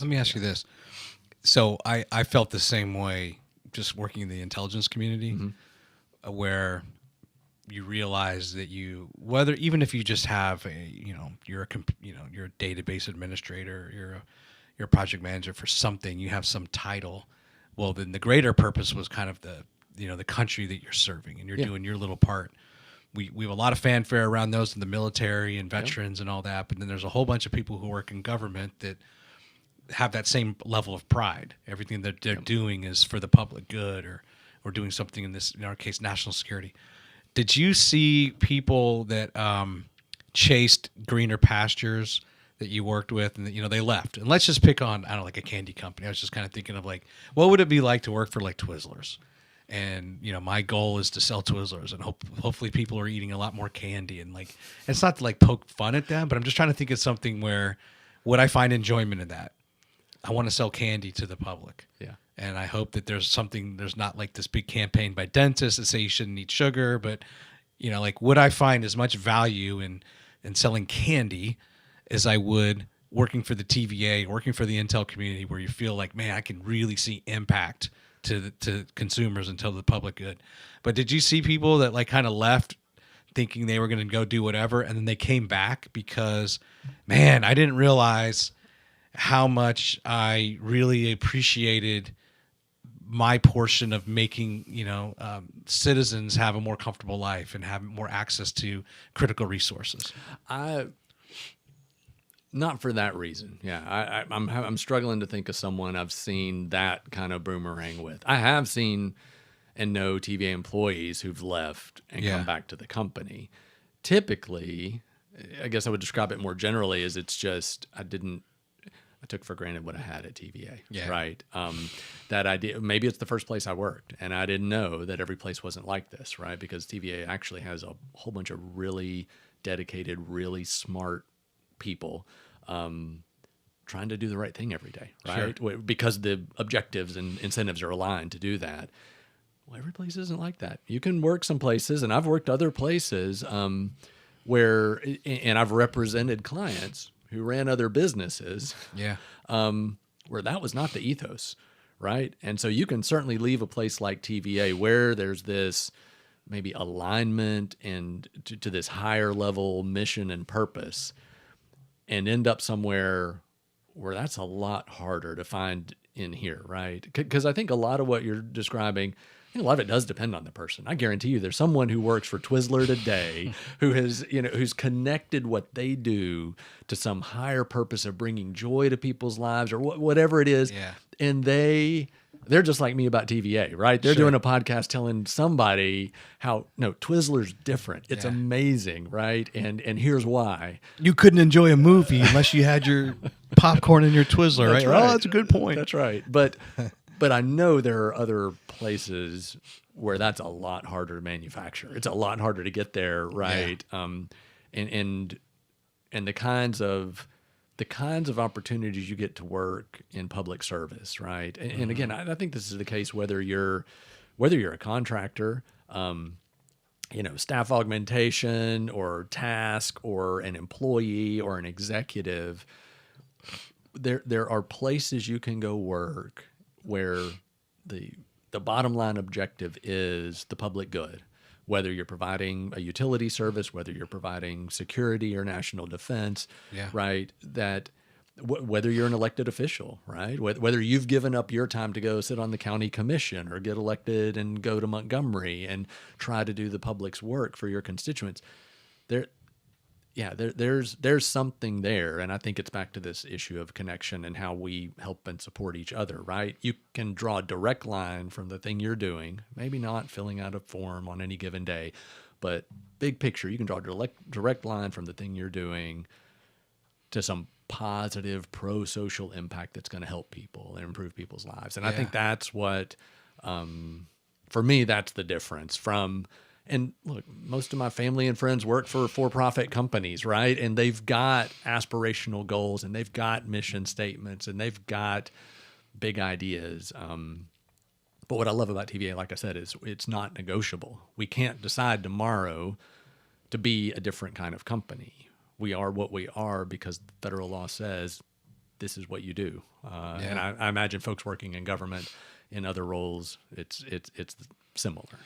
Let me ask you this. So I felt the same way just working in the intelligence community, where you realize that whether even if you just have you're a database administrator, you're a project manager for something, you have some title. Well, then the greater purpose was kind of the country that you're serving, and you're doing your little part. We have a lot of fanfare around those in the military and veterans and all that, but then there's a whole bunch of people who work in government that have that same level of pride. Everything that they're doing is for the public good, or doing something in our case, national security. Did you see people that chased greener pastures that you worked with, and that, they left? And let's just pick on, I don't know, like a candy company. I was just kind of thinking of like, what would it be like to work for like Twizzlers? And my goal is to sell Twizzlers, and hopefully people are eating a lot more candy. And like, it's not to like poke fun at them, but I'm just trying to think of something where would I find enjoyment in that? I want to sell candy to the public. Yeah. And I hope that there's not like this big campaign by dentists that say you shouldn't eat sugar, but like, would I find as much value in selling candy as I would working for the TVA, working for the Intel community, where you feel like, man, I can really see impact to consumers and to the public good. But did you see people that like kind of left thinking they were going to go do whatever, and then they came back because, man, I didn't realize how much I really appreciated my portion of making, citizens have a more comfortable life and have more access to critical resources? Not for that reason. Yeah, I'm struggling to think of someone I've seen that kind of boomerang with. I have seen and know TVA employees who've left and come back to the company. Typically, I guess I would describe it more generally as it's just I took for granted what I had at TVA, right? That idea, maybe it's the first place I worked, and I didn't know that every place wasn't like this, right? Because TVA actually has a whole bunch of really dedicated, really smart people trying to do the right thing every day, right? Sure. Because the objectives and incentives are aligned to do that. Well, every place isn't like that. You can work some places, and I've worked other places where, and I've represented clients who ran other businesses, where that was not the ethos, right? And so you can certainly leave a place like TVA where there's this maybe alignment and to this higher level mission and purpose, and end up somewhere where that's a lot harder to find in here, right? Because I think a lot of what you're describing, I think a lot of it does depend on the person. I guarantee you there's someone who works for Twizzler today who has, who's connected what they do to some higher purpose of bringing joy to people's lives or whatever it is. Yeah. And they're just like me about TVA, right? They're doing a podcast telling somebody how, no, Twizzler's different. It's amazing, right? And here's why. You couldn't enjoy a movie unless you had your popcorn and your Twizzler, right? Oh, that's a good point. That's right. But I know there are other places where that's a lot harder to manufacture. It's a lot harder to get there, right? Yeah. And the kinds of opportunities you get to work in public service, right? And again, I think this is the case whether you're a contractor, staff augmentation or task, or an employee or an executive. There are places you can go work where the bottom line objective is the public good. Whether you're providing a utility service, whether you're providing security or national defense, right? That whether you're an elected official, right? Whether you've given up your time to go sit on the county commission or get elected and go to Montgomery and try to do the public's work for your constituents, there's something there. And I think it's back to this issue of connection and how we help and support each other, right? You can draw a direct line from the thing you're doing, maybe not filling out a form on any given day, but big picture, you can draw a direct line from the thing you're doing to some positive pro-social impact that's going to help people and improve people's lives. And I think that's what, for me, that's the difference from... And look, most of my family and friends work for for-profit companies, right? And they've got aspirational goals, and they've got mission statements, and they've got big ideas. But what I love about TVA, like I said, is it's not negotiable. We can't decide tomorrow to be a different kind of company. We are what we are because federal law says this is what you do. And I imagine folks working in government in other roles, it's similar.